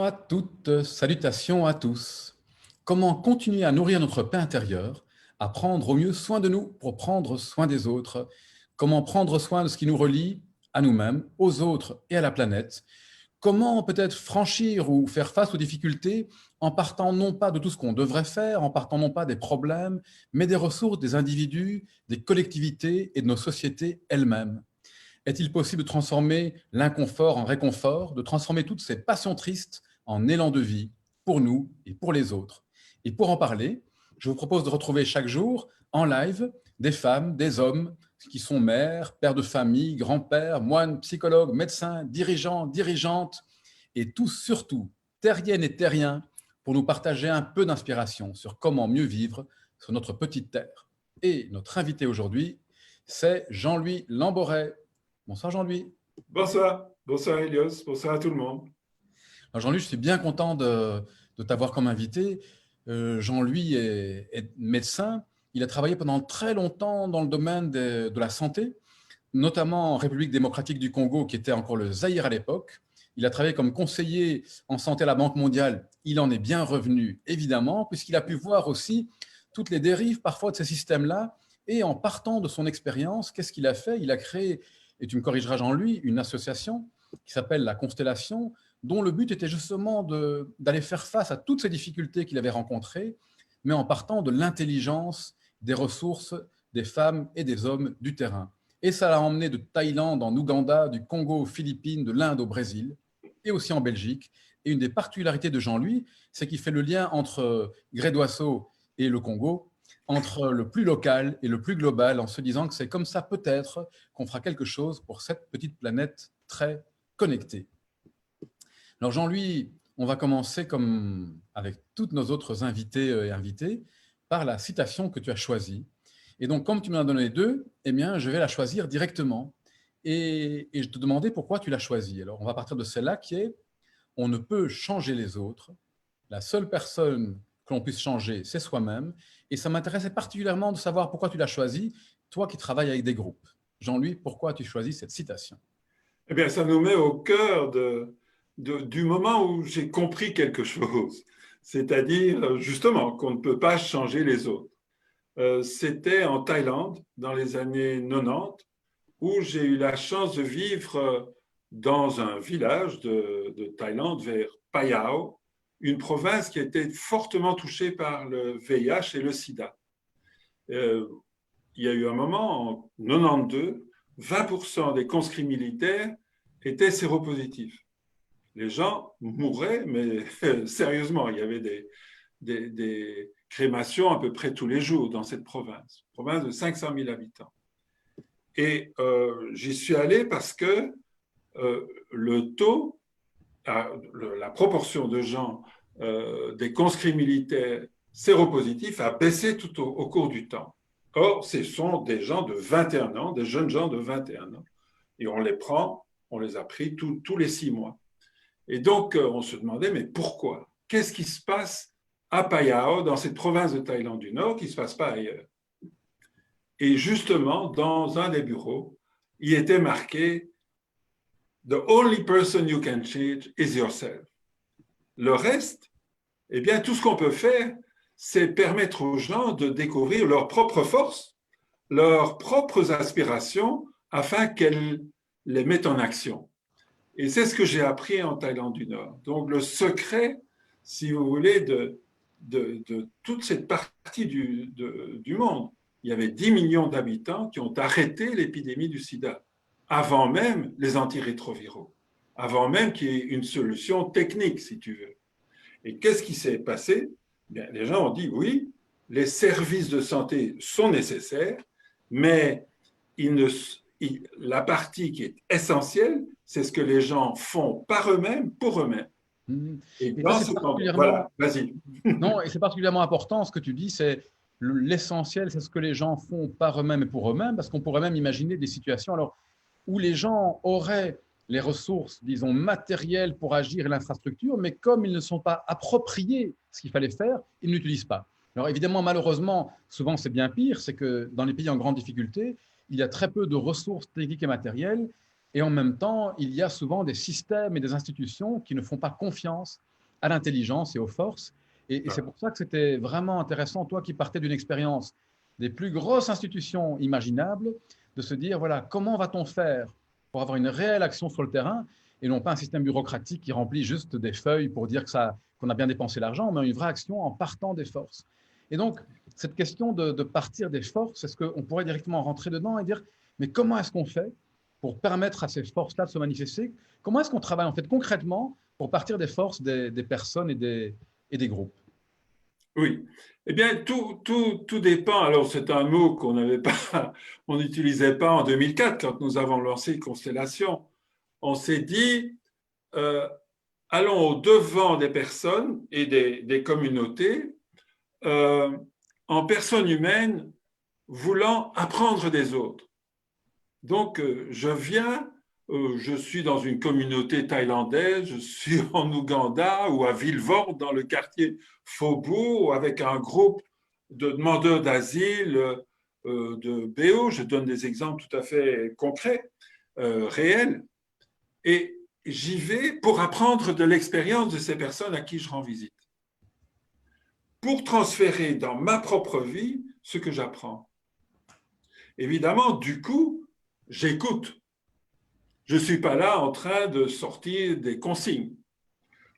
À toutes, salutations à tous. Comment continuer à nourrir notre paix intérieure, à prendre au mieux soin de nous pour prendre soin des autres? Comment prendre soin de ce qui nous relie à nous-mêmes, aux autres et à la planète? Comment peut-être franchir ou faire face aux difficultés en partant non pas de tout ce qu'on devrait faire, en partant non pas des problèmes, mais des ressources des individus, des collectivités et de nos sociétés elles-mêmes? Est-il possible de transformer l'inconfort en réconfort, de transformer toutes ces passions tristes en élan de vie pour nous et pour les autres? Et pour en parler, je vous propose de retrouver chaque jour en live des femmes, des hommes qui sont mères, pères de famille, grands-pères, moines, psychologues, médecins, dirigeants, dirigeantes et tous surtout terriennes et terriens pour nous partager un peu d'inspiration sur comment mieux vivre sur notre petite terre. Et notre invité aujourd'hui, c'est Jean-Louis Lamboret. Bonsoir Jean-Louis. Bonsoir, bonsoir Elios, bonsoir à tout le monde. Alors Jean-Louis, je suis bien content de t'avoir comme invité. Jean-Louis est médecin. Il a travaillé pendant très longtemps dans le domaine de la santé, notamment en République démocratique du Congo, qui était encore le Zaïre à l'époque. Il a travaillé comme conseiller en santé à la Banque mondiale. Il en est bien revenu, évidemment, puisqu'il a pu voir aussi toutes les dérives parfois de ces systèmes-là. Et en partant de son expérience, qu'est-ce qu'il a fait? Il a créé, et tu me corrigeras Jean-Louis, une association qui s'appelle la Constellation, dont le but était justement d'aller faire face à toutes ces difficultés qu'il avait rencontrées, mais en partant de l'intelligence, des ressources des femmes et des hommes du terrain. Et ça l'a emmené de Thaïlande en Ouganda, du Congo aux Philippines, de l'Inde au Brésil, et aussi en Belgique. Et une des particularités de Jean-Louis, c'est qu'il fait le lien entre Grédoisseau et le Congo, entre le plus local et le plus global, en se disant que c'est comme ça peut-être qu'on fera quelque chose pour cette petite planète très connectée. Alors Jean-Louis, on va commencer comme avec toutes nos autres invités et invitées par la citation que tu as choisie. Et donc, comme tu m'en as donné deux, eh bien, je vais la choisir directement. Et je te demandais pourquoi tu l'as choisie. Alors, on va partir de celle-là qui est « On ne peut changer les autres. La seule personne que l'on puisse changer, c'est soi-même. » Et ça m'intéressait particulièrement de savoir pourquoi tu l'as choisie, toi qui travailles avec des groupes. Jean-Louis, pourquoi tu choisis cette citation? Eh bien, ça nous met au cœur du moment où j'ai compris quelque chose, c'est-à-dire justement qu'on ne peut pas changer les autres. C'était en Thaïlande, dans les années 90, où j'ai eu la chance de vivre dans un village de Thaïlande vers Payao, une province qui était fortement touchée par le VIH et le sida. Il y a eu un moment, en 92, 20% des conscrits militaires étaient séropositifs. Les gens mouraient, mais sérieusement, il y avait des crémations à peu près tous les jours dans cette province de 500 000 habitants. Et j'y suis allé parce que le taux, la proportion de gens des conscrits militaires séropositifs a baissé tout au cours du temps. Or, ce sont des gens de 21 ans, des jeunes gens de 21 ans, et on les a pris tous les 6 mois. Et donc, on se demandait, mais pourquoi? Qu'est-ce qui se passe à Payao, dans cette province de Thaïlande du Nord, qui ne se passe pas ailleurs? Et justement, dans un des bureaux, il était marqué « The only person you can change is yourself ». Le reste, eh bien, tout ce qu'on peut faire, c'est permettre aux gens de découvrir leurs propres forces, leurs propres aspirations, afin qu'elles les mettent en action. Et c'est ce que j'ai appris en Thaïlande du Nord. Donc, le secret, si vous voulez, de toute cette partie du monde, il y avait 10 millions d'habitants qui ont arrêté l'épidémie du sida, avant même les antirétroviraux, avant même qu'il y ait une solution technique, si tu veux. Et qu'est-ce qui s'est passé? Bien, les gens ont dit oui, les services de santé sont nécessaires, mais la partie qui est essentielle, c'est ce que les gens font par eux-mêmes, pour eux-mêmes. Et Et dans ça, ce temps, voilà, vas-y. non, et c'est particulièrement important ce que tu dis, c'est l'essentiel, c'est ce que les gens font par eux-mêmes et pour eux-mêmes, parce qu'on pourrait même imaginer des situations alors, où les gens auraient les ressources, disons, matérielles pour agir et l'infrastructure, mais comme ils ne sont pas appropriés ce qu'il fallait faire, ils n'utilisent pas. Alors évidemment, malheureusement, souvent c'est bien pire, c'est que dans les pays en grande difficulté, il y a très peu de ressources techniques et matérielles, et en même temps, il y a souvent des systèmes et des institutions qui ne font pas confiance à l'intelligence et aux forces. Et c'est pour ça que c'était vraiment intéressant, toi qui partais d'une expérience des plus grosses institutions imaginables, de se dire, voilà, comment va-t-on faire pour avoir une réelle action sur le terrain et non pas un système bureaucratique qui remplit juste des feuilles pour dire que qu'on a bien dépensé l'argent, mais une vraie action en partant des forces. Et donc, cette question de partir des forces, est-ce qu'on pourrait directement rentrer dedans et dire, mais comment est-ce qu'on fait pour permettre à ces forces-là de se manifester? Comment est-ce qu'on travaille en fait concrètement pour partir des forces des personnes et des groupes? Oui. Eh bien, tout dépend. Alors, c'est un mot qu'on n'avait pas, on n'utilisait pas en 2004 quand nous avons lancé Constellation. On s'est dit, euh, allons au devant des personnes et des communautés en personnes humaines voulant apprendre des autres. Donc, je suis dans une communauté thaïlandaise, je suis en Ouganda ou à Villevorde, dans le quartier Faubourg, avec un groupe de demandeurs d'asile de BO. Je donne des exemples tout à fait concrets, réels. Et j'y vais pour apprendre de l'expérience de ces personnes à qui je rends visite, pour transférer dans ma propre vie ce que j'apprends. Évidemment, du coup, j'écoute. Je ne suis pas là en train de sortir des consignes.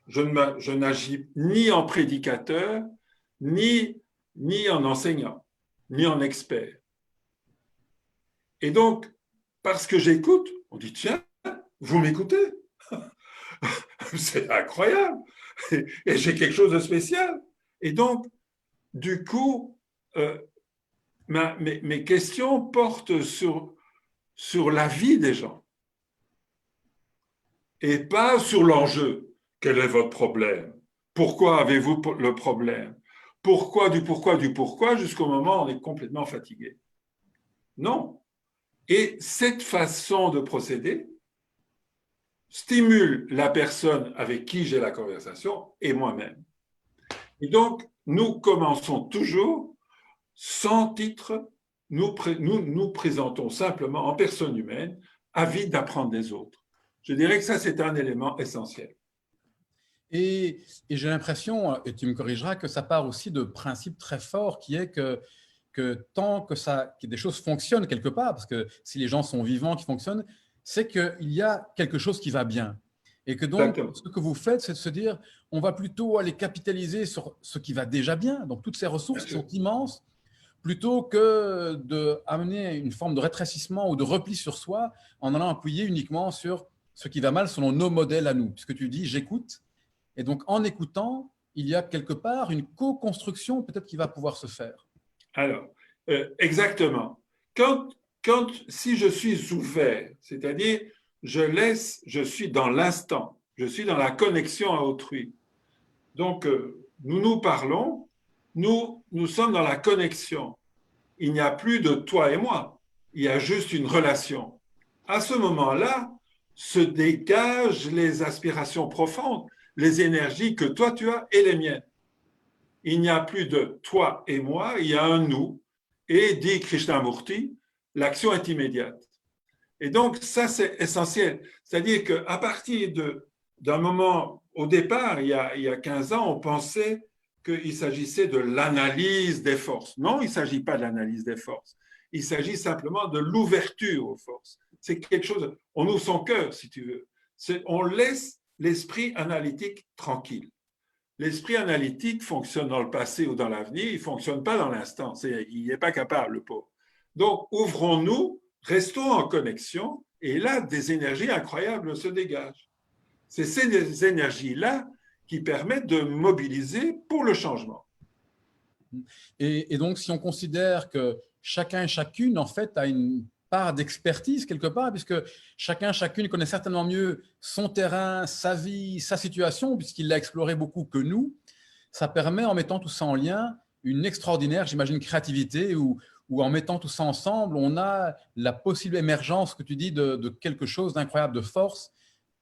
Je n'agis ni en prédicateur, ni en enseignant, ni en expert. Et donc, parce que j'écoute, on dit, tiens, vous m'écoutez? C'est incroyable. Et j'ai quelque chose de spécial. Et donc, du coup, mes questions portent sur la vie des gens et pas sur l'enjeu. Quel est votre problème? Pourquoi avez-vous le problème? Pourquoi, du pourquoi, jusqu'au moment où on est complètement fatigué. Non. Et cette façon de procéder stimule la personne avec qui j'ai la conversation et moi-même. Et donc, nous commençons toujours sans titre, nous présentons simplement en personne humaine, avide d'apprendre des autres. Je dirais que ça, c'est un élément essentiel. Et j'ai l'impression, et tu me corrigeras, que ça part aussi de principes très forts qui est que tant que des choses fonctionnent quelque part, parce que si les gens sont vivants, qui fonctionnent, c'est qu'il y a quelque chose qui va bien. Et que donc, Exactement. ce que vous faites, c'est de se dire, on va plutôt aller capitaliser sur ce qui va déjà bien, donc toutes ces ressources qui sont immenses, plutôt que d'amener une forme de rétrécissement ou de repli sur soi en allant appuyer uniquement sur ce qui va mal selon nos modèles à nous. Puisque tu dis, j'écoute, et donc en écoutant, il y a quelque part une co-construction peut-être qui va pouvoir se faire. Alors, exactement. Si je suis ouvert, c'est-à-dire je suis dans l'instant, je suis dans la connexion à autrui. Donc, nous nous parlons, nous sommes dans la connexion. Il n'y a plus de toi et moi, il y a juste une relation. À ce moment-là, se dégagent les aspirations profondes, les énergies que toi tu as et les miennes. Il n'y a plus de toi et moi, il y a un nous. Et dit Krishnamurti, l'action est immédiate. Et donc, ça, c'est essentiel. C'est-à-dire qu'à partir d'un moment, au départ, il y a 15 ans, on pensait qu'il s'agissait de l'analyse des forces. Non, il ne s'agit pas de l'analyse des forces. Il s'agit simplement de l'ouverture aux forces. C'est quelque chose, on ouvre son cœur, si tu veux. On laisse l'esprit analytique tranquille. L'esprit analytique fonctionne dans le passé ou dans l'avenir, il ne fonctionne pas dans l'instant. Il n'est pas capable, le pauvre. Donc, ouvrons-nous, restons en connexion, et là, des énergies incroyables se dégagent. C'est ces énergies-là qui permettent de mobiliser pour le changement. Et donc, si on considère que chacun et chacune, en fait, a une part d'expertise quelque part, puisque chacun, chacune connaît certainement mieux son terrain, sa vie, sa situation, puisqu'il l'a exploré beaucoup que nous, ça permet, en mettant tout ça en lien, une extraordinaire, j'imagine, créativité, où en mettant tout ça ensemble, on a la possible émergence, que tu dis, de quelque chose d'incroyable, de force,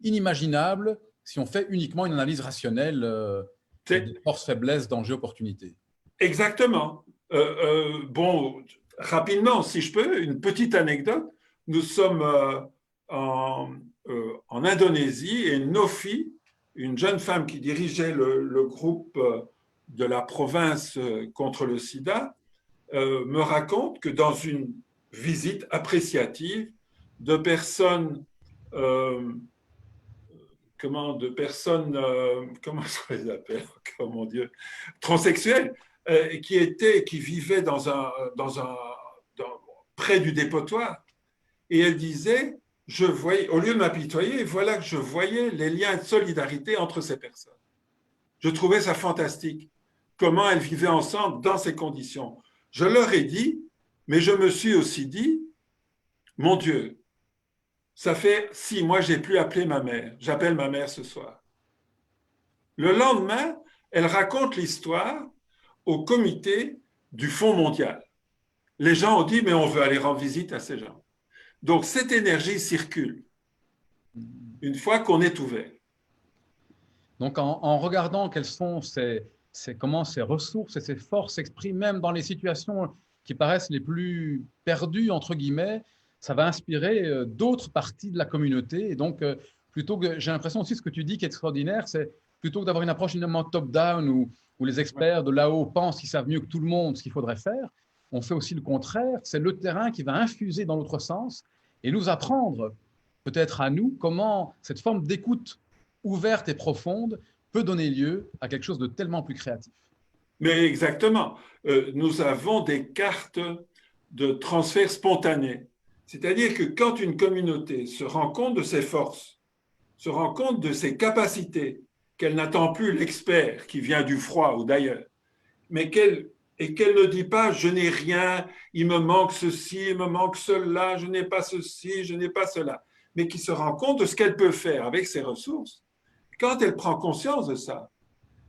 inimaginable, si on fait uniquement une analyse rationnelle des forces, faiblesses, dangers, opportunités. Exactement. Bon, rapidement, si je peux, une petite anecdote. Nous sommes en Indonésie et nos filles une jeune femme qui dirigeait le groupe de la province contre le sida, me raconte que dans une visite appréciative de personnes, euh, comment on les appelle, oh mon Dieu, transsexuelles, qui vivaient près du dépotoir. Et elle disait, je voyais, au lieu de m'apitoyer, voilà que je voyais les liens de solidarité entre ces personnes. Je trouvais ça fantastique, comment elles vivaient ensemble dans ces conditions. Je leur ai dit, mais je me suis aussi dit, mon Dieu, ça fait 6 mois que je n'ai plus appelé ma mère. J'appelle ma mère ce soir. Le lendemain, elle raconte l'histoire au comité du Fonds mondial. Les gens ont dit, mais on veut aller rendre visite à ces gens. Donc, cette énergie circule une fois qu'on est ouvert. Donc, en regardant quelles sont comment ces ressources et ces forces s'expriment, même dans les situations qui paraissent les plus perdues, entre guillemets, ça va inspirer d'autres parties de la communauté. Et donc, plutôt que, j'ai l'impression aussi, ce que tu dis qui est extraordinaire, c'est plutôt que d'avoir une approche finalement top-down où les experts de là-haut pensent qu'ils savent mieux que tout le monde ce qu'il faudrait faire, on fait aussi le contraire. C'est le terrain qui va infuser dans l'autre sens et nous apprendre, peut-être à nous, comment cette forme d'écoute ouverte et profonde peut donner lieu à quelque chose de tellement plus créatif. Mais exactement. Nous avons des cartes de transfert spontané. C'est-à-dire que quand une communauté se rend compte de ses forces, se rend compte de ses capacités, qu'elle n'attend plus l'expert qui vient du froid ou d'ailleurs, mais qu'elle ne dit pas je n'ai rien, il me manque ceci, il me manque cela, je n'ai pas ceci, je n'ai pas cela, mais qui se rend compte de ce qu'elle peut faire avec ses ressources. Quand elle prend conscience de ça,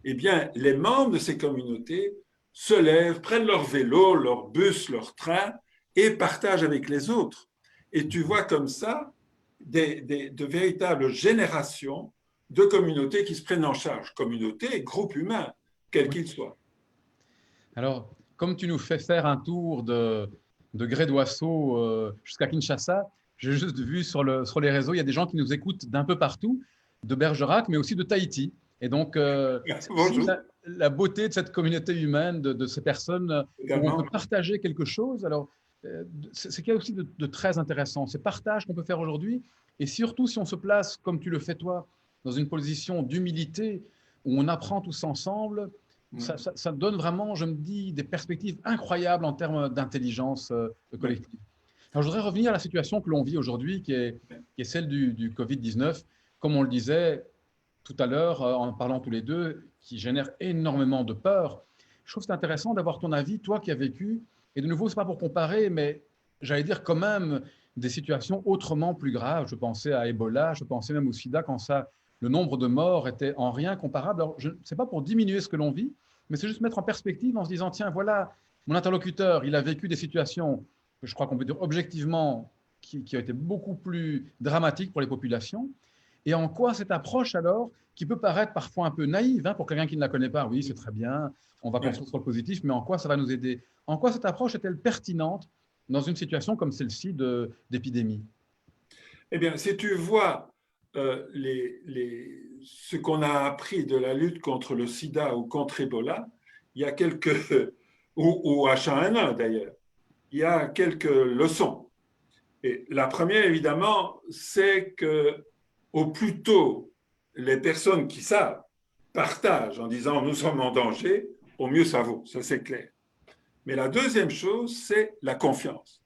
eh bien, les membres de ces communautés se lèvent, prennent leur vélo, leur bus, leur train et partagent avec les autres. Et tu vois comme ça de véritables générations de communautés qui se prennent en charge, communautés et groupes humains, quels qu'ils soient. Alors, comme tu nous fais faire un tour de gré d'oiseau jusqu'à Kinshasa, j'ai juste vu sur les réseaux, il y a des gens qui nous écoutent d'un peu partout, de Bergerac, mais aussi de Tahiti. Et donc, c'est aussi Bonjour. la beauté de cette communauté humaine, de ces personnes où on peut Également. partager quelque chose. Alors, c'est ce qu'il y a aussi de très intéressant, ces partages qu'on peut faire aujourd'hui. Et surtout, si on se place, comme tu le fais toi, dans une position d'humilité, où on apprend tous ensemble, ça donne vraiment, je me dis, des perspectives incroyables en termes d'intelligence collective. Alors, je voudrais revenir à la situation que l'on vit aujourd'hui, qui est celle du Covid-19. Comme on le disait tout à l'heure, en parlant tous les deux, qui génère énormément de peur. Je trouve que c'est intéressant d'avoir ton avis, toi qui as vécu, et de nouveau, ce n'est pas pour comparer, mais j'allais dire quand même des situations autrement plus graves. Je pensais à Ebola, je pensais même au sida, quand ça, le nombre de morts était en rien comparable. Alors, ce n'est pas pour diminuer ce que l'on vit, mais c'est juste mettre en perspective en se disant, tiens, voilà, mon interlocuteur, il a vécu des situations, que je crois qu'on peut dire objectivement, qui ont été beaucoup plus dramatiques pour les populations. Et en quoi cette approche, alors, qui peut paraître parfois un peu naïve pour quelqu'un qui ne la connaît pas, oui, c'est très bien, on va construire sur le positif, mais en quoi ça va nous aider? En quoi cette approche est-elle pertinente dans une situation comme celle-ci d'épidémie? Eh bien, si tu vois ce qu'on a appris de la lutte contre le sida ou contre Ebola, il y a quelques, ou H1N1 d'ailleurs, il y a quelques leçons. Et la première, évidemment, c'est que au plus tôt les personnes qui savent partagent en disant nous sommes en danger, au mieux ça vaut, ça c'est clair. Mais la deuxième chose, c'est la confiance.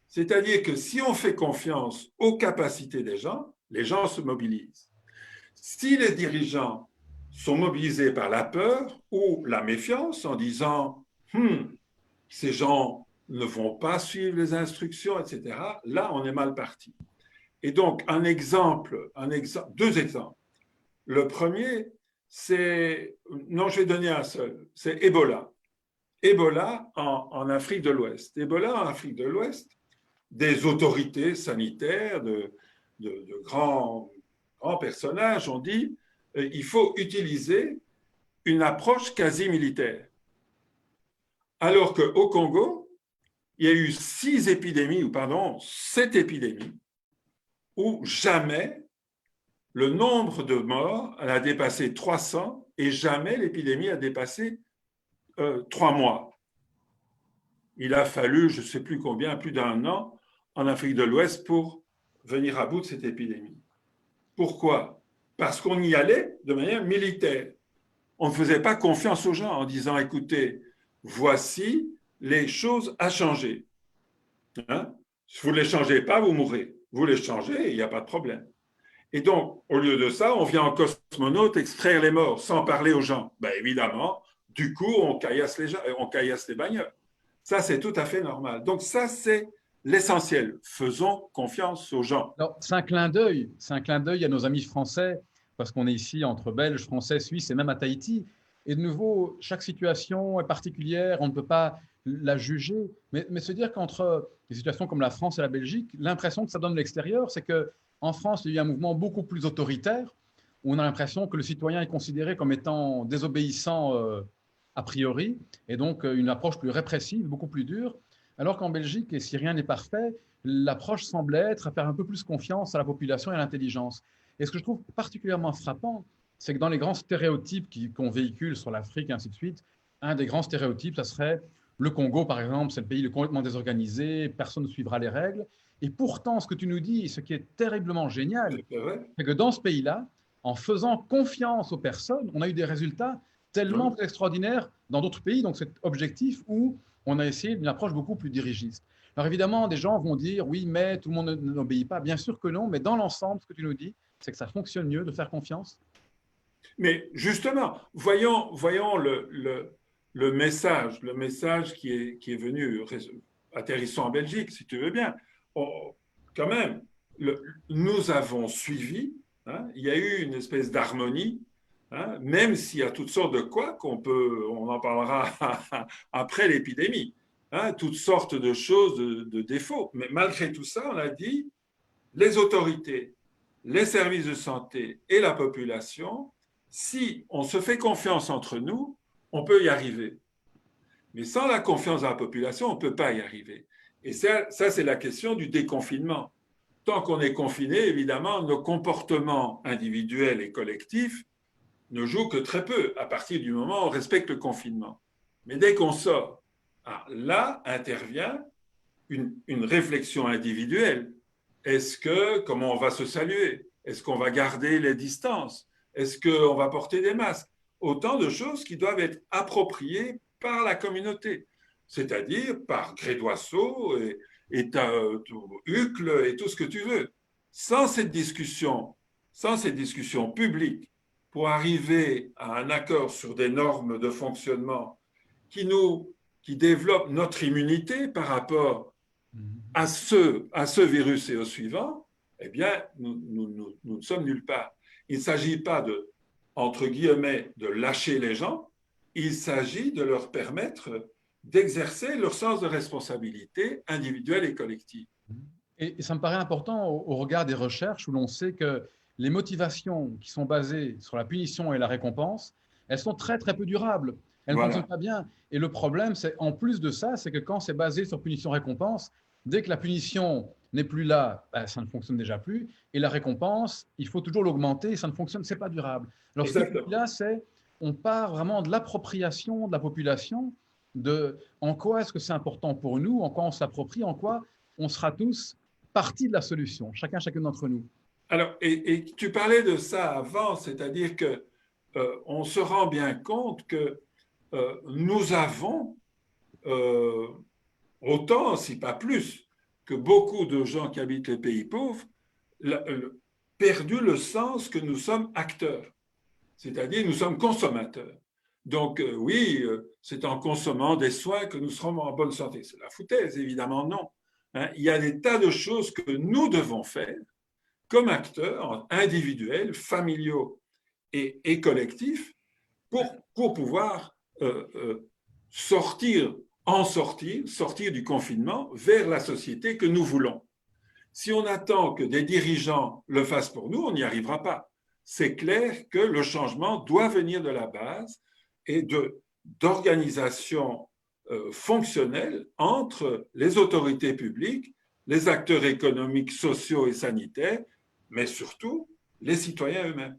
C'est-à-dire que si on fait confiance aux capacités des gens, les gens se mobilisent. Si les dirigeants sont mobilisés par la peur ou la méfiance en disant ces gens ne vont pas suivre les instructions, etc., là, on est mal parti. Et donc, deux exemples. Le premier, non, je vais donner un seul, c'est Ebola. Ebola en Afrique de l'Ouest. Ebola en Afrique de l'Ouest, des autorités sanitaires, de grands personnages ont dit il faut utiliser une approche quasi militaire. Alors qu'au Congo, il y a eu 7 épidémies où jamais le nombre de morts a dépassé 300 et jamais l'épidémie a dépassé 3 mois. Il a fallu, je ne sais plus combien, plus d'un an en Afrique de l'Ouest pour venir à bout de cette épidémie. Pourquoi? Parce qu'on y allait de manière militaire. On ne faisait pas confiance aux gens en disant, écoutez, voici les choses à changer. Hein? Si vous ne les changez pas, vous mourrez. Vous les changez, il n'y a pas de problème. Et donc, au lieu de ça, on vient en cosmonaute extraire les morts sans parler aux gens. Ben, évidemment, du coup, on caillasse les bagnoles. Ça, c'est tout à fait normal. Donc, ça, c'est l'essentiel. Faisons confiance aux gens. Alors, c'est un clin d'œil à nos amis français, parce qu'on est ici entre Belges, Français, Suisses et même à Tahiti. Et de nouveau, chaque situation est particulière, on ne peut pas la juger, mais se dire qu'entre des situations comme la France et la Belgique, l'impression que ça donne de l'extérieur, c'est qu'en France, il y a eu un mouvement beaucoup plus autoritaire, où on a l'impression que le citoyen est considéré comme étant désobéissant a priori, et donc une approche plus répressive, beaucoup plus dure, alors qu'en Belgique, et si rien n'est parfait, l'approche semble être à faire un peu plus confiance à la population et à l'intelligence. Et ce que je trouve particulièrement frappant, c'est que dans les grands stéréotypes qu'on véhicule sur l'Afrique et ainsi de suite, un des grands stéréotypes, ça serait le Congo, par exemple, c'est le pays complètement désorganisé, personne ne suivra les règles. Et pourtant, ce que tu nous dis, ce qui est terriblement génial, c'est que dans ce pays-là, en faisant confiance aux personnes, on a eu des résultats tellement plus extraordinaires dans d'autres pays. Donc, c'est objectif où on a essayé une approche beaucoup plus dirigiste. Alors évidemment, des gens vont dire oui, mais tout le monde n'obéit pas. Bien sûr que non, mais dans l'ensemble, ce que tu nous dis, c'est que ça fonctionne mieux de faire confiance. Mais justement, voyons le message qui est venu, atterrissons en Belgique, si tu veux bien. Quand même, nous avons suivi, hein, il y a eu une espèce d'harmonie, hein, même s'il y a toutes sortes de quoi on en parlera après l'épidémie, hein, toutes sortes de choses, de défauts. Mais malgré tout ça, on a dit, les autorités, les services de santé et la population, si on se fait confiance entre nous, on peut y arriver. Mais sans la confiance de la population, on ne peut pas y arriver. Et ça c'est la question du déconfinement. Tant qu'on est confiné, évidemment, nos comportements individuels et collectifs ne jouent que très peu à partir du moment où on respecte le confinement. Mais dès qu'on sort, là intervient une réflexion individuelle. Comment on va se saluer? Est-ce qu'on va garder les distances? Est-ce qu'on va porter des masques? Autant de choses qui doivent être appropriées par la communauté, c'est-à-dire par Grédoisseau et Hucle et tout ce que tu veux. Sans cette discussion publique pour arriver à un accord sur des normes de fonctionnement qui développent notre immunité par rapport à ce virus et au suivant, eh bien, nous ne sommes nulle part. Il ne s'agit pas entre guillemets, de lâcher les gens, il s'agit de leur permettre d'exercer leur sens de responsabilité individuelle et collective. Et ça me paraît important au regard des recherches où l'on sait que les motivations qui sont basées sur la punition et la récompense, elles sont très très peu durables. Elles ne fonctionnent pas bien. Et le problème, c'est en plus de ça, c'est que quand c'est basé sur punition-récompense, dès que la punition n'est plus là, ben, ça ne fonctionne déjà plus. Et la récompense, il faut toujours l'augmenter, ça ne fonctionne, c'est pas durable. Alors ce que là, c'est on part vraiment de l'appropriation de la population, de en quoi est-ce que c'est important pour nous, en quoi on s'approprie, en quoi on sera tous partie de la solution, chacun d'entre nous. Alors, et tu parlais de ça avant, c'est-à-dire que on se rend bien compte que nous avons autant, si pas plus, que beaucoup de gens qui habitent les pays pauvres, perdu le sens que nous sommes acteurs, c'est-à-dire nous sommes consommateurs. Donc oui, c'est en consommant des soins que nous serons en bonne santé. C'est la foutaise, évidemment non. Hein, il y a des tas de choses que nous devons faire comme acteurs individuels, familiaux et collectifs pour pouvoir sortir du confinement vers la société que nous voulons. Si on attend que des dirigeants le fassent pour nous, on n'y arrivera pas. C'est clair que le changement doit venir de la base et d'organisation fonctionnelle entre les autorités publiques, les acteurs économiques, sociaux et sanitaires, mais surtout les citoyens eux-mêmes.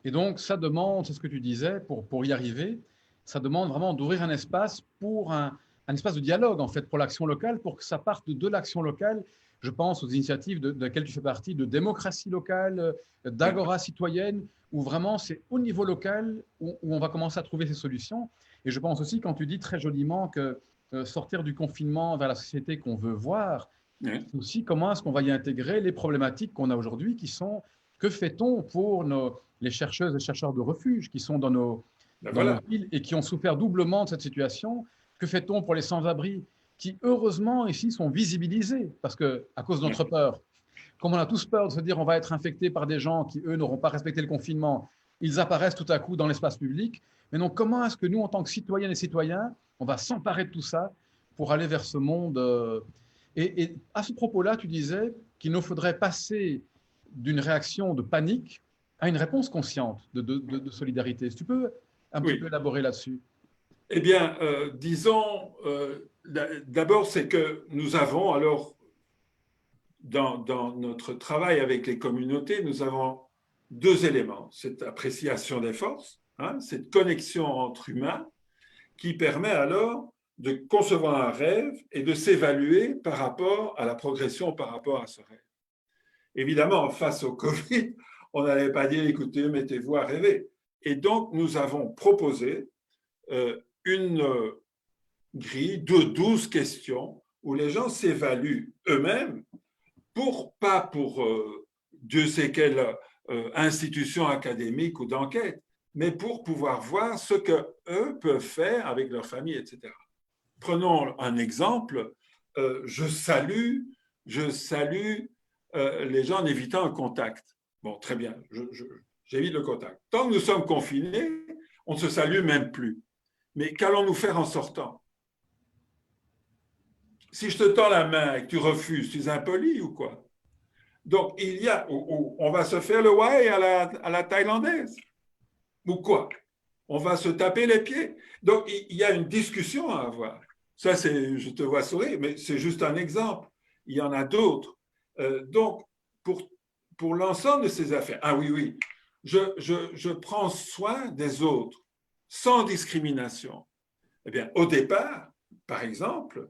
Et donc, ça demande, c'est ce que tu disais, pour y arriver, ça demande vraiment d'ouvrir un espace pour un espace de dialogue, en fait, pour l'action locale, pour que ça parte de l'action locale. Je pense aux initiatives de laquelle tu fais partie, de démocratie locale, Ouais. d'agora citoyenne, où vraiment c'est au niveau local où on va commencer à trouver ces solutions. Et je pense aussi, quand tu dis très joliment que sortir du confinement vers la société qu'on veut voir, Ouais. c'est aussi comment est-ce qu'on va y intégrer les problématiques qu'on a aujourd'hui, qui sont que fait-on pour les chercheuses et chercheurs de refuge qui sont Ben dans nos voilà. villes et qui ont souffert doublement de cette situation? Que fait-on pour les sans-abri qui, heureusement, ici, sont visibilisés parce que, à cause de Ouais. notre peur, comme on a tous peur de se dire on va être infecté par des gens qui, eux, n'auront pas respecté le confinement, ils apparaissent tout à coup dans l'espace public. Mais donc, comment est-ce que nous, en tant que citoyennes et citoyens, on va s'emparer de tout ça pour aller vers ce monde et à ce propos-là, tu disais qu'il nous faudrait passer d'une réaction de panique à une réponse consciente de solidarité. Est-ce que tu peux un petit peu Oui. élaborer là-dessus? Eh bien, disons, d'abord, c'est que nous avons, alors, dans notre travail avec les communautés, nous avons deux éléments. Cette appréciation des forces, hein, cette connexion entre humains qui permet alors de concevoir un rêve et de s'évaluer par rapport à la progression par rapport à ce rêve. Évidemment, face au Covid, on n'allait pas dire, écoutez, mettez-vous à rêver. Et donc, nous avons proposé une grille de 12 questions où les gens s'évaluent eux-mêmes, pas pour Dieu sait quelle institution académique ou d'enquête, mais pour pouvoir voir ce qu'eux peuvent faire avec leur famille, etc. Prenons un exemple. Je salue les gens en évitant un contact. Bon, très bien, j'évite le contact. Tant que nous sommes confinés, on ne se salue même plus. Mais qu'allons-nous faire en sortant? Si je te tends la main et que tu refuses, tu es impoli ou quoi? Donc, on va se faire le wai à la thaïlandaise. Ou quoi? On va se taper les pieds. Donc, il y a une discussion à avoir. Ça, je te vois sourire, mais c'est juste un exemple. Il y en a d'autres. Donc, pour l'ensemble de ces affaires, ah oui, oui, je prends soin des autres sans discrimination. Eh bien, au départ, par exemple,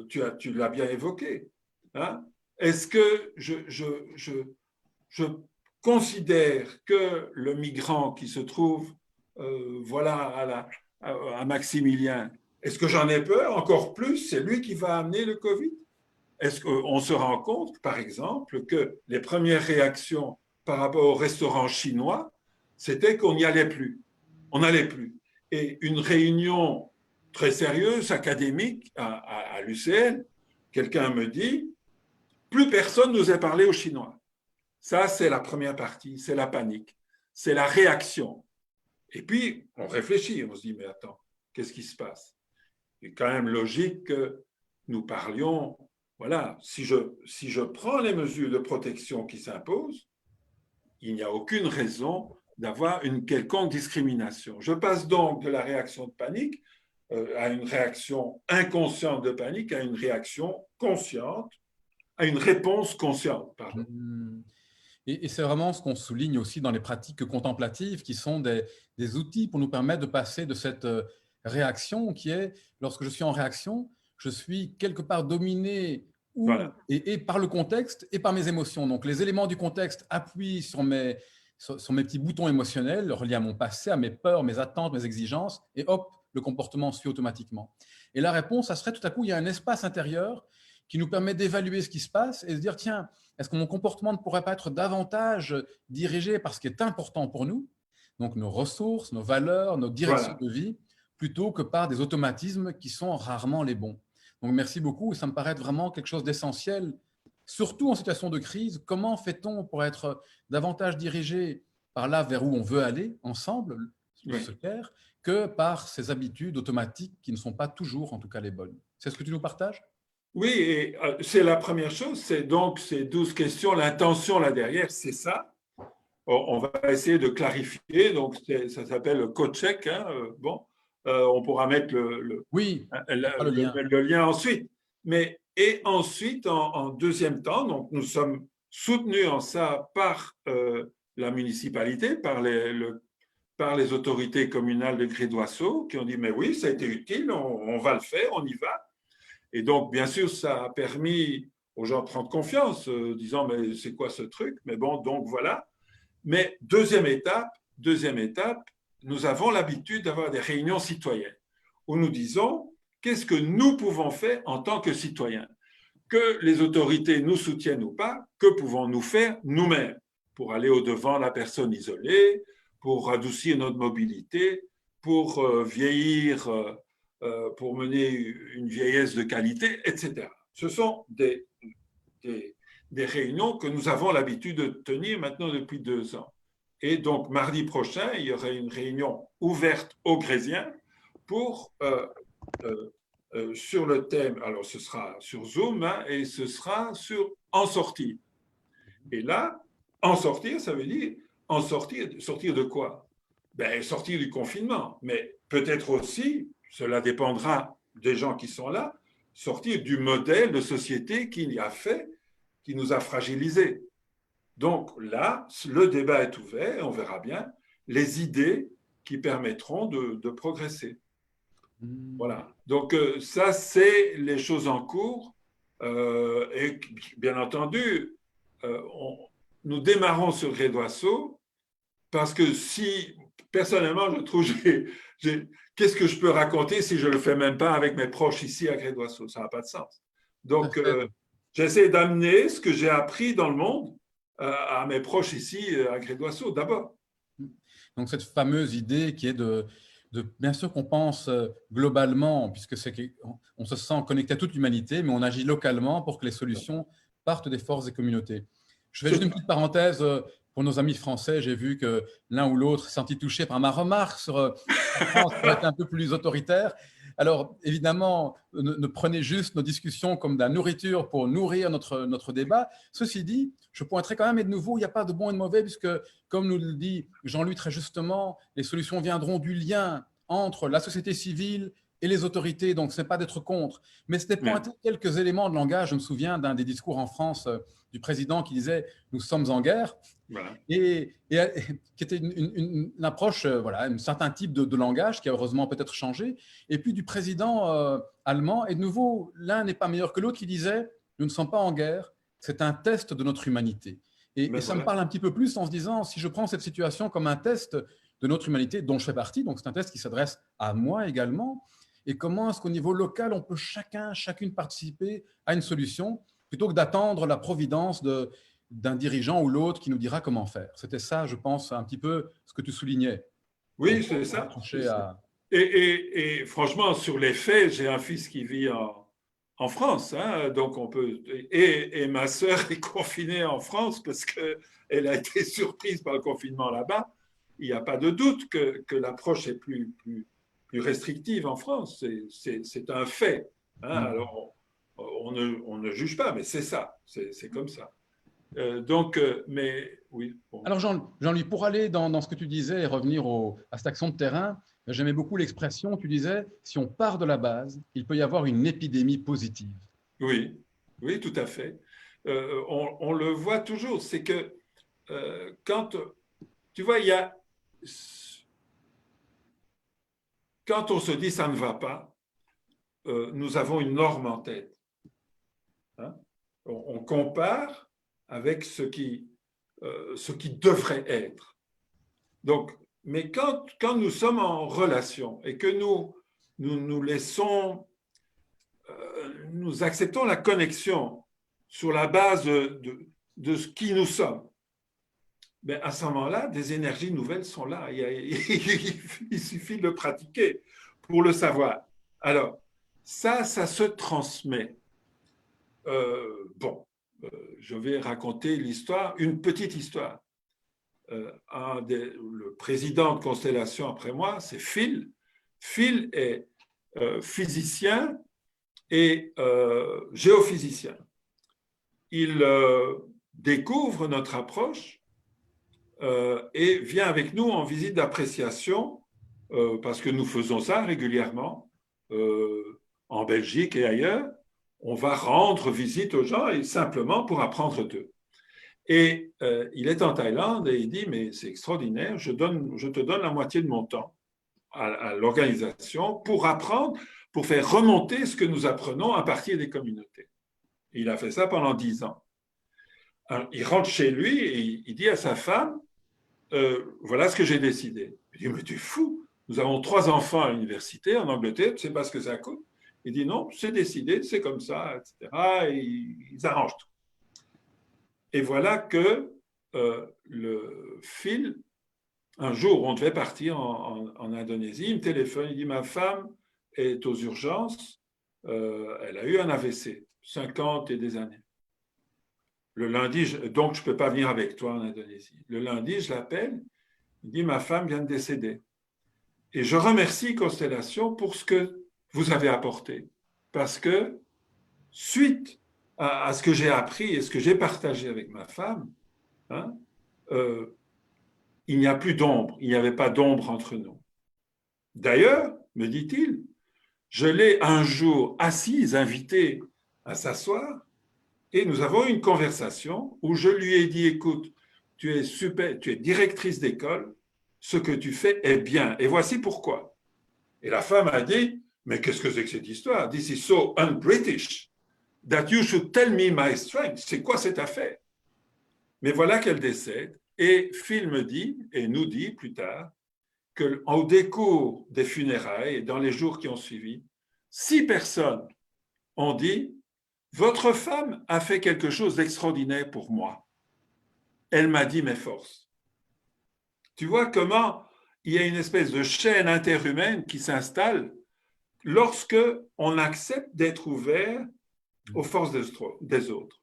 tu l'as bien évoqué, hein? Est-ce que je considère que le migrant qui se trouve voilà, à Maximilien, est-ce que j'en ai peur? Encore plus, c'est lui qui va amener le Covid. Est-ce qu'on se rend compte, par exemple, que les premières réactions par rapport au restaurant chinois, c'était qu'on n'y allait plus. On n'allait plus. Et une réunion très sérieuse, académique, à l'UCL, quelqu'un me dit, plus personne n'osait parler aux Chinois. Ça, c'est la première partie, c'est la panique, c'est la réaction. Et puis, on réfléchit, on se dit, mais attends, qu'est-ce qui se passe? Il est quand même logique que nous parlions, voilà, si je prends les mesures de protection qui s'imposent, il n'y a aucune raison d'avoir une quelconque discrimination. Je passe donc de la réaction de panique à une réaction inconsciente de panique, à une réaction consciente, à une réponse consciente, pardon. Hmm. Et c'est vraiment ce qu'on souligne aussi dans les pratiques contemplatives, qui sont des outils pour nous permettre de passer de cette réaction qui est, lorsque je suis en réaction, je suis quelque part dominé Voilà. et par le contexte et par mes émotions. Donc les éléments du contexte appuient sur mes petits boutons émotionnels reliés à mon passé, à mes peurs, mes attentes, mes exigences, et hop, le comportement suit automatiquement. Et la réponse, ça serait tout à coup, il y a un espace intérieur qui nous permet d'évaluer ce qui se passe et de se dire, tiens, est-ce que mon comportement ne pourrait pas être davantage dirigé par ce qui est important pour nous, donc nos ressources, nos valeurs, nos directions Voilà. de vie, plutôt que par des automatismes qui sont rarement les bons. Donc merci beaucoup, ça me paraît être vraiment quelque chose d'essentiel, surtout en situation de crise. Comment fait-on pour être davantage dirigé par là vers où on veut aller ensemble, Oui. se taire, que par ces habitudes automatiques qui ne sont pas toujours, en tout cas, les bonnes. C'est ce que tu nous partages? Oui, et c'est la première chose, c'est donc ces 12 questions, l'intention là derrière, c'est ça. On va essayer de clarifier, donc ça s'appelle le code check. Hein, bon, on pourra mettre Oui, on fera le lien. le lien ensuite. Mais, et ensuite, en deuxième temps, donc nous sommes soutenu en ça par la municipalité, par les autorités communales de Gré-d'Oisseau, qui ont dit, mais oui, ça a été utile, on va le faire, on y va. Et donc, bien sûr, ça a permis aux gens de prendre confiance, disant, mais c'est quoi ce truc? Mais bon, donc voilà. Mais deuxième étape, nous avons l'habitude d'avoir des réunions citoyennes où nous disons, qu'est-ce que nous pouvons faire en tant que citoyens? Que les autorités nous soutiennent ou pas, que pouvons-nous faire nous-mêmes pour aller au-devant de la personne isolée, pour adoucir notre mobilité, pour vieillir, pour mener une vieillesse de qualité, etc. Ce sont des réunions que nous avons l'habitude de tenir maintenant depuis 2 ans. Et donc, mardi prochain, il y aura une réunion ouverte aux Grésiens pour sur le thème, alors ce sera sur Zoom, hein, et ce sera sur en sortir. Et là, en sortir, ça veut dire sortir de quoi? Ben, sortir du confinement, mais peut-être aussi, cela dépendra des gens qui sont là, sortir du modèle de société qui nous a fragilisés. Donc là, le débat est ouvert, on verra bien les idées qui permettront de progresser. Voilà. Donc ça, c'est les choses en cours. Et bien entendu, nous démarrons sur Gré-d'Oisseau parce que si, personnellement, je trouve, qu'est-ce que je peux raconter si je ne le fais même pas avec mes proches ici à Gré-d'Oisseau? Ça n'a pas de sens. Donc, j'essaie d'amener ce que j'ai appris dans le monde à mes proches ici à Gré-d'Oisseau, d'abord. Donc, cette fameuse idée qui est bien sûr qu'on pense globalement, puisque on se sent connecté à toute l'humanité, mais on agit localement pour que les solutions partent des forces des communautés. Je fais juste une petite parenthèse pour nos amis français. J'ai vu que l'un ou l'autre s'est senti touché par ma remarque sur la France qui est un peu plus autoritaire. Alors, évidemment, ne prenez juste nos discussions comme de la nourriture pour nourrir notre débat. Ceci dit, je pointerai quand même, et de nouveau, il n'y a pas de bon et de mauvais, puisque, comme nous le dit Jean-Louis très justement, les solutions viendront du lien entre la société civile et les autorités, donc ce n'est pas d'être contre. Mais c'était pointer quelques éléments de langage. Je me souviens d'un des discours en France du président qui disait « nous sommes en guerre ». Voilà. Et qui était une approche, voilà, un certain type de langage qui a heureusement peut-être changé. Et puis du président allemand, et de nouveau, l'un n'est pas meilleur que l'autre, qui disait « nous ne sommes pas en guerre, c'est un test de notre humanité ». Et ça me parle un petit peu plus en se disant, si je prends cette situation comme un test de notre humanité, dont je fais partie, donc c'est un test qui s'adresse à moi également, et comment est-ce qu'au niveau local, on peut chacune participer à une solution, plutôt que d'attendre la providence d'un dirigeant ou l'autre qui nous dira comment faire. C'était ça, je pense, un petit peu ce que tu soulignais. Oui, c'est ça. Et franchement, sur les faits, j'ai un fils qui vit en France, hein, donc on peut. Et ma sœur est confinée en France parce qu'elle a été surprise par le confinement là-bas. Il n'y a pas de doute que l'approche est plus restrictive en France. C'est un fait. Hein. Alors, on ne juge pas, mais c'est ça. C'est comme ça. Mais oui. Bon. Alors, Jean-Louis, pour aller dans ce que tu disais et revenir à cette action de terrain, j'aimais beaucoup l'expression, tu disais, si on part de la base, il peut y avoir une épidémie positive. Oui, oui, tout à fait. On le voit toujours. C'est que quand, tu vois, quand on se dit ça ne va pas, nous avons une norme en tête. Hein? On compare avec ce qui devrait être. Donc, mais quand nous sommes en relation et que nous laissons, nous acceptons la connexion sur la base de ce qui nous sommes, ben à ce moment-là, des énergies nouvelles sont là. Il suffit de le pratiquer pour le savoir. Alors, ça se transmet. Je vais raconter l'histoire, une petite histoire. Le président de Constellation après moi, c'est Phil. Phil est physicien et géophysicien. Il découvre notre approche et vient avec nous en visite d'appréciation parce que nous faisons ça régulièrement en Belgique et ailleurs. On va rendre visite aux gens et simplement pour apprendre d'eux. Et il est en Thaïlande et il dit, mais c'est extraordinaire, je te donne la moitié de mon temps à l'organisation pour apprendre, pour faire remonter ce que nous apprenons à partir des communautés. Et il a fait ça pendant 10 ans. Alors, il rentre chez lui et il dit à sa femme, voilà ce que j'ai décidé. Il dit, mais tu es fou, nous avons 3 enfants à l'université en Angleterre, tu sais pas ce que ça coûte. Il dit, non, c'est décidé, c'est comme ça, etc. Et ils arrangent tout. Et voilà que le fil, un jour, on devait partir en Indonésie, il me téléphone, il dit, ma femme est aux urgences, elle a eu un AVC, 50 et des années. Le lundi, donc je ne peux pas venir avec toi en Indonésie. Le lundi, je l'appelle, il dit, ma femme vient de décéder. Et je remercie Constellation pour ce que vous avez apporté. Parce que, suite à ce que j'ai appris et ce que j'ai partagé avec ma femme, hein, il n'y a plus d'ombre, il n'y avait pas d'ombre entre nous. D'ailleurs, me dit-il, je l'ai un jour assise, invitée à s'asseoir, et nous avons eu une conversation où je lui ai dit, écoute, tu es super, tu es directrice d'école, ce que tu fais est bien, et voici pourquoi. Et la femme a dit, mais qu'est-ce que c'est que cette histoire? This is so un-British that you should tell me my strength. C'est quoi cette affaire? Mais voilà qu'elle décède, et Phil me dit, et nous dit plus tard, qu'au décours des funérailles, et dans les jours qui ont suivi, 6 personnes ont dit, votre femme a fait quelque chose d'extraordinaire pour moi. Elle m'a dit mes forces. Tu vois comment il y a une espèce de chaîne interhumaine qui s'installe lorsque on accepte d'être ouvert aux forces des autres.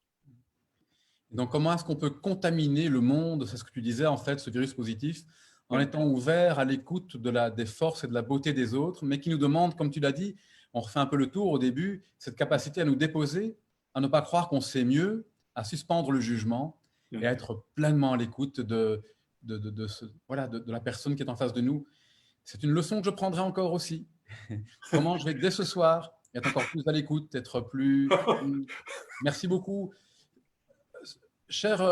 Donc, comment est-ce qu'on peut contaminer le monde, c'est ce que tu disais en fait, ce virus positif, en étant ouvert à l'écoute des forces et de la beauté des autres, mais qui nous demande, comme tu l'as dit, on refait un peu le tour au début, cette capacité à nous déposer, à ne pas croire qu'on sait mieux, à suspendre le jugement et à être pleinement à l'écoute de la personne qui est en face de nous. C'est une leçon que je prendrai encore aussi. Comment je vais, dès ce soir, être encore plus à l'écoute, être plus… Merci beaucoup. Cher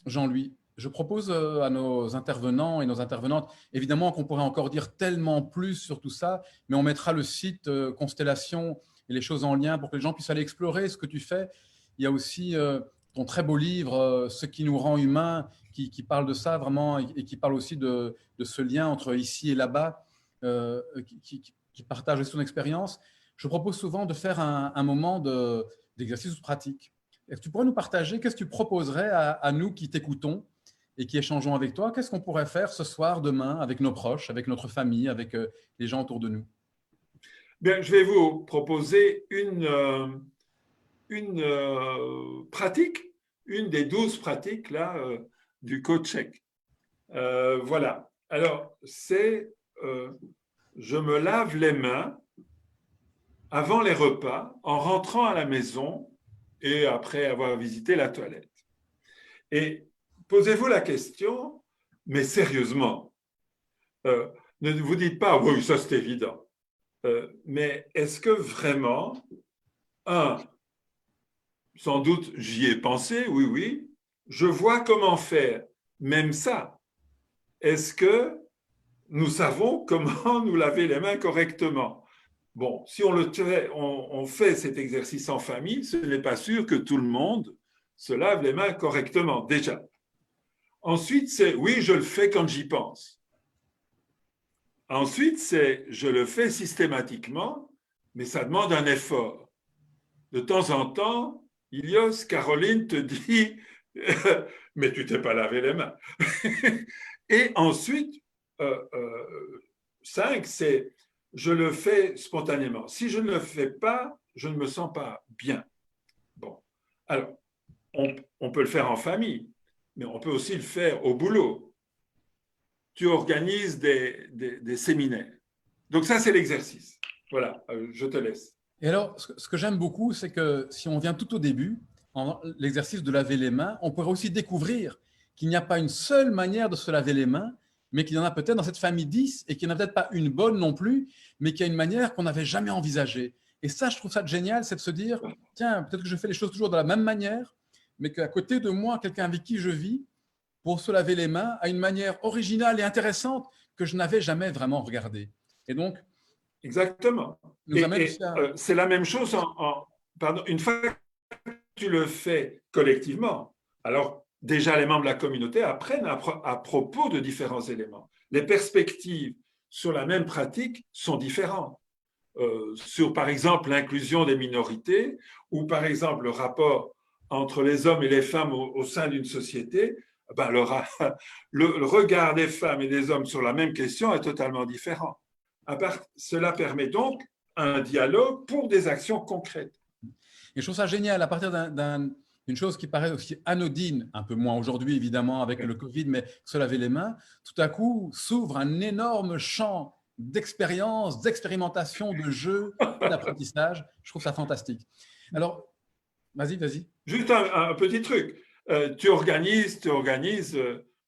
Jean-Louis, je propose à nos intervenants et nos intervenantes, évidemment qu'on pourrait encore dire tellement plus sur tout ça, mais on mettra le site Constellation et les choses en lien pour que les gens puissent aller explorer ce que tu fais. Il y a aussi ton très beau livre, Ce qui nous rend humains, qui parle de ça vraiment et qui parle aussi de ce lien entre ici et là-bas, qui partage aussi son expérience. Je propose souvent de faire un moment d'exercice pratique. Est-ce que tu pourrais nous partager, qu'est-ce que tu proposerais à nous qui t'écoutons et qui échangeons avec toi? Qu'est-ce qu'on pourrait faire ce soir, demain, avec nos proches, avec notre famille, avec les gens autour de nous? Bien, je vais vous proposer une pratique, une des 12 pratiques là, du coaching. Voilà. Alors, c'est je me lave les mains avant les repas, en rentrant à la maison et après avoir visité la toilette. Et posez-vous la question, mais sérieusement, ne vous dites pas, oui, ça c'est évident. Mais est-ce que vraiment, sans doute j'y ai pensé, oui, je vois comment faire, même ça. Est-ce que nous savons comment nous laver les mains correctement? Bon, si on fait cet exercice en famille, ce n'est pas sûr que tout le monde se lave les mains correctement, déjà. Ensuite, c'est oui, je le fais quand j'y pense. Ensuite, c'est je le fais systématiquement, mais ça demande un effort. De temps en temps, Ilios, Caroline te dit mais tu t'es pas lavé les mains. Et ensuite, 5, c'est je le fais spontanément. Si je ne le fais pas, je ne me sens pas bien. Bon, alors, on peut le faire en famille, mais on peut aussi le faire au boulot. Tu organises des séminaires. Donc ça, c'est l'exercice. Voilà, je te laisse. Et alors, ce que j'aime beaucoup, c'est que si on vient tout au début, l'exercice de laver les mains, on pourrait aussi découvrir qu'il n'y a pas une seule manière de se laver les mains, mais qu'il y en a peut-être dans cette famille 10 et qu'il n'y en a peut-être pas une bonne non plus, mais qu'il y a une manière qu'on n'avait jamais envisagée. Et ça, je trouve ça génial, c'est de se dire, tiens, peut-être que je fais les choses toujours de la même manière, mais qu'à côté de moi, quelqu'un avec qui je vis, pour se laver les mains, a une manière originale et intéressante que je n'avais jamais vraiment regardée. Et donc, Exactement. nous amène aussi C'est la même chose pardon, une fois que tu le fais collectivement, alors déjà les membres de la communauté apprennent à propos de différents éléments. Les perspectives sur la même pratique sont différentes. Sur, par exemple, l'inclusion des minorités ou, par exemple, le rapport entre les hommes et les femmes au sein d'une société, ben, le regard des femmes et des hommes sur la même question est totalement différent. Cela permet donc un dialogue pour des actions concrètes. Et je trouve ça génial, à partir d'une chose qui paraît aussi anodine, un peu moins aujourd'hui évidemment avec le Covid, mais se laver les mains, tout à coup s'ouvre un énorme champ d'expérience, d'expérimentation, de jeu et d'apprentissage. Je trouve ça fantastique. Alors, vas-y. Juste un petit truc. Tu organises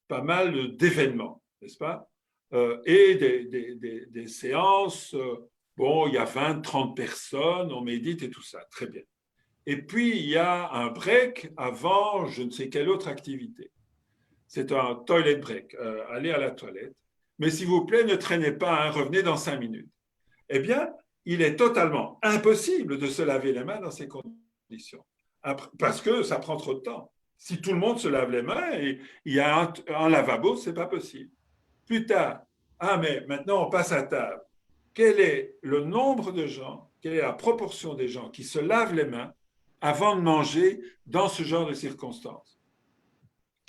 pas mal d'événements, n'est-ce pas? Et des séances. Bon, il y a 20, 30 personnes, on médite et tout ça. Très bien. Et puis, il y a un break avant je ne sais quelle autre activité. C'est un toilet break, aller à la toilette. Mais s'il vous plaît, ne traînez pas, hein, revenez dans 5 minutes. Eh bien, il est totalement impossible de se laver les mains dans ces conditions. Parce que ça prend trop de temps. Si tout le monde se lave les mains et il y a un lavabo, ce n'est pas possible. Plus tard, mais maintenant on passe à table. Quel est le nombre de gens, quelle est la proportion des gens qui se lavent les mains avant de manger dans ce genre de circonstances?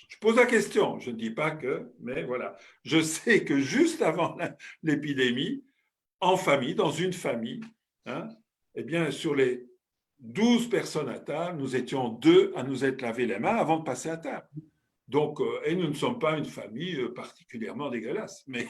Je pose la question, je ne dis pas que, mais voilà. Je sais que juste avant l'épidémie, en famille, dans une famille, hein, eh bien, sur les 12 personnes à table, nous étions 2 à nous être lavé les mains avant de passer à table. Donc, et nous ne sommes pas une famille particulièrement dégueulasse, mais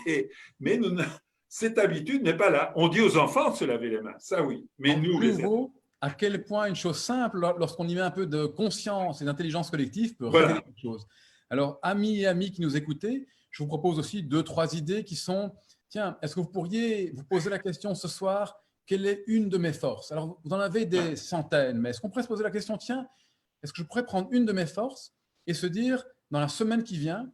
cette habitude n'est pas là. On dit aux enfants de se laver les mains, ça oui, mais donc, nous les nouveau, à quel point une chose simple, lorsqu'on y met un peu de conscience et d'intelligence collective, peut voilà. révéler quelque chose. Alors, amis et amis qui nous écoutez, je vous propose aussi 2-3 idées qui sont, tiens, est-ce que vous pourriez vous poser la question ce soir, quelle est une de mes forces? Alors, vous en avez des centaines, mais est-ce qu'on pourrait se poser la question, tiens, est-ce que je pourrais prendre une de mes forces et se dire, dans la semaine qui vient,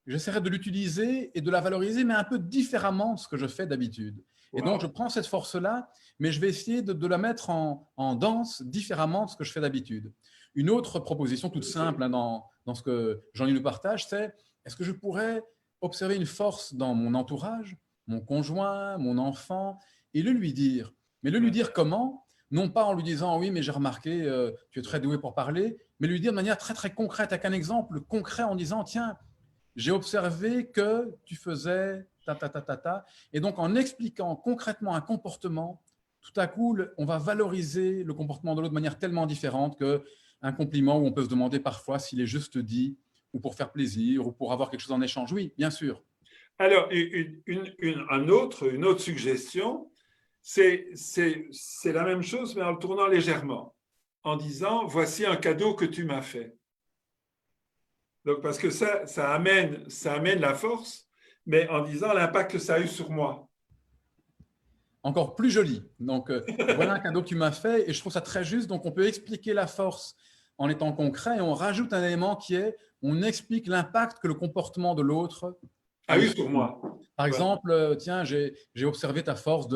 j'essaierai de l'utiliser et de la valoriser, mais un peu différemment de ce que je fais d'habitude. Wow. Et donc, je prends cette force-là, mais je vais essayer de la mettre en danse différemment de ce que je fais d'habitude. Une autre proposition toute simple hein, dans ce que Jean-Louis nous partage, c'est est-ce que je pourrais observer une force dans mon entourage, mon conjoint, mon enfant, et le lui dire. Mais le lui dire comment? Non pas en lui disant « oui, mais j'ai remarqué, tu es très doué pour parler », mais lui dire de manière très, très concrète, avec un exemple concret en disant « tiens, j'ai observé que tu faisais ta. » Et donc, en expliquant concrètement un comportement, tout à coup, on va valoriser le comportement de l'autre de manière tellement différente qu'un compliment où on peut se demander parfois s'il est juste dit ou pour faire plaisir ou pour avoir quelque chose en échange. Oui, bien sûr. Alors, une autre suggestion, c'est la même chose, mais en le tournant légèrement, en disant « voici un cadeau que tu m'as fait ». Donc, parce que ça amène la force, mais en disant l'impact que ça a eu sur moi. Encore plus joli. Donc, voilà un cadeau que tu m'as fait et je trouve ça très juste. Donc, on peut expliquer la force en étant concret et on rajoute un élément qui est, on explique l'impact que le comportement de l'autre a eu sur moi. Par exemple, tiens, j'ai observé ta force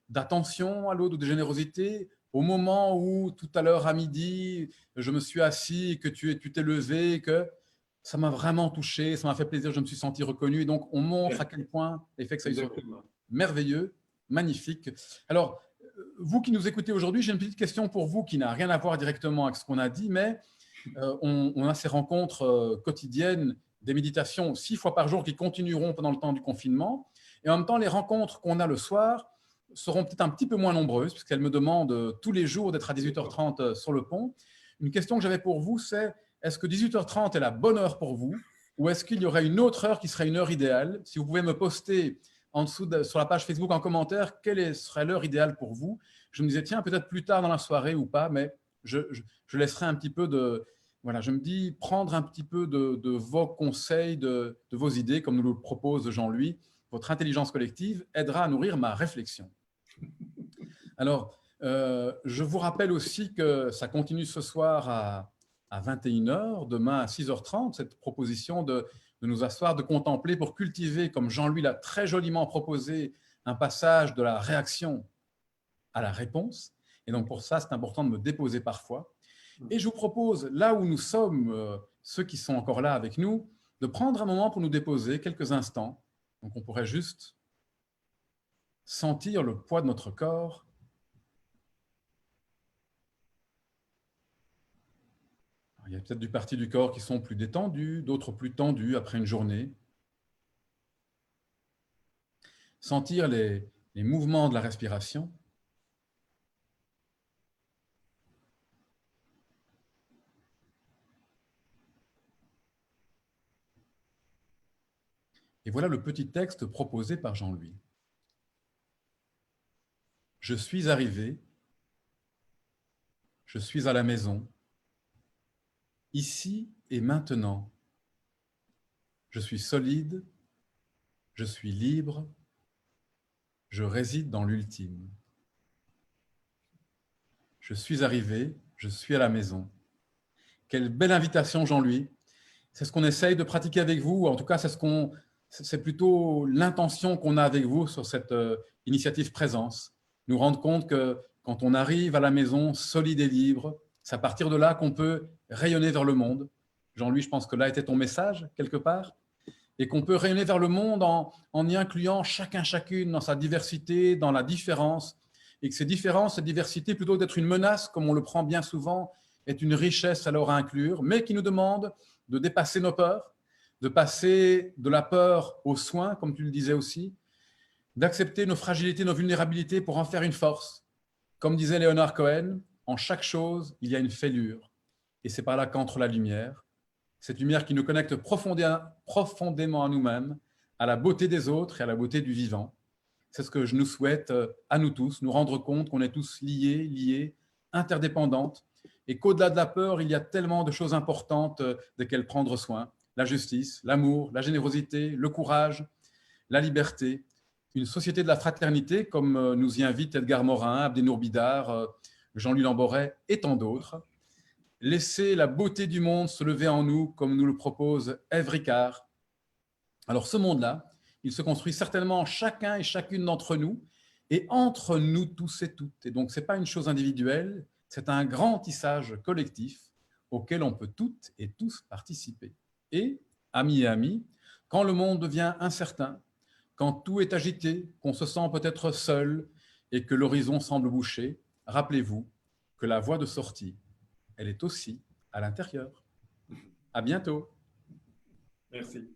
d'attention à l'autre ou de générosité au moment où tout à l'heure à midi, je me suis assis, que tu t'es levé, que ça m'a vraiment touché, ça m'a fait plaisir, je me suis senti reconnu. Et donc, on montre à quel point l'effet que ça a eu sur merveilleux, magnifique. Alors, vous qui nous écoutez aujourd'hui, j'ai une petite question pour vous qui n'a rien à voir directement avec ce qu'on a dit, mais on a ces rencontres quotidiennes, des méditations 6 fois par jour qui continueront pendant le temps du confinement. Et en même temps, les rencontres qu'on a le soir seront peut-être un petit peu moins nombreuses, puisqu'elles me demandent tous les jours d'être à 18h30 sur le pont. Une question que j'avais pour vous, c'est est-ce que 18h30 est la bonne heure pour vous ou est-ce qu'il y aurait une autre heure qui serait une heure idéale? Si vous pouvez me poster en dessous sur la page Facebook en commentaire, quelle serait l'heure idéale pour vous? Je me disais, tiens, peut-être plus tard dans la soirée ou pas, mais je laisserai un petit peu de… Voilà, je me dis, prendre un petit peu de vos conseils, de vos idées, comme nous le propose Jean-Louis, votre intelligence collective aidera à nourrir ma réflexion. Alors, je vous rappelle aussi que ça continue ce soir à 21h, demain à 6h30, cette proposition de nous asseoir, de contempler pour cultiver, comme Jean-Louis l'a très joliment proposé, un passage de la réaction à la réponse. Et donc pour ça, c'est important de me déposer parfois. Et je vous propose, là où nous sommes, ceux qui sont encore là avec nous, de prendre un moment pour nous déposer quelques instants. Donc on pourrait juste sentir le poids de notre corps. Alors, il y a peut-être des parties du corps qui sont plus détendues, d'autres plus tendues après une journée. Sentir les mouvements de la respiration. Et voilà le petit texte proposé par Jean-Louis. Je suis arrivé, je suis à la maison, ici et maintenant. Je suis solide, je suis libre, je réside dans l'ultime. Je suis arrivé, je suis à la maison. Quelle belle invitation, Jean-Louis. C'est ce qu'on essaye de pratiquer avec vous, en tout cas, c'est plutôt l'intention qu'on a avec vous sur cette initiative présence. Nous rendre compte que quand on arrive à la maison solide et libre, c'est à partir de là qu'on peut rayonner vers le monde. Jean-Louis, je pense que là était ton message, quelque part, et qu'on peut rayonner vers le monde en y incluant chacun, chacune dans sa diversité, dans la différence, et que ces différences, cette diversité, plutôt que d'être une menace, comme on le prend bien souvent, est une richesse alors à inclure, mais qui nous demande de dépasser nos peurs, de passer de la peur aux soins, comme tu le disais aussi, d'accepter nos fragilités, nos vulnérabilités pour en faire une force. Comme disait Leonard Cohen, en chaque chose, il y a une fêlure. Et c'est par là qu'entre la lumière, cette lumière qui nous connecte profondément à nous-mêmes, à la beauté des autres et à la beauté du vivant. C'est ce que je nous souhaite à nous tous, nous rendre compte qu'on est tous liés, interdépendantes, et qu'au-delà de la peur, il y a tellement de choses importantes desquelles prendre soin. La justice, l'amour, la générosité, le courage, la liberté, une société de la fraternité, comme nous y invitent Edgar Morin, Abdenour Bidar, Jean-Louis Lamboret et tant d'autres. Laisser la beauté du monde se lever en nous, comme nous le propose Ève Ricard. Alors ce monde-là, il se construit certainement chacun et chacune d'entre nous, et entre nous tous et toutes. Et donc ce n'est pas une chose individuelle, c'est un grand tissage collectif auquel on peut toutes et tous participer. Et, amis et amis, quand le monde devient incertain, quand tout est agité, qu'on se sent peut-être seul et que l'horizon semble bouché, rappelez-vous que la voie de sortie, elle est aussi à l'intérieur. À bientôt. Merci.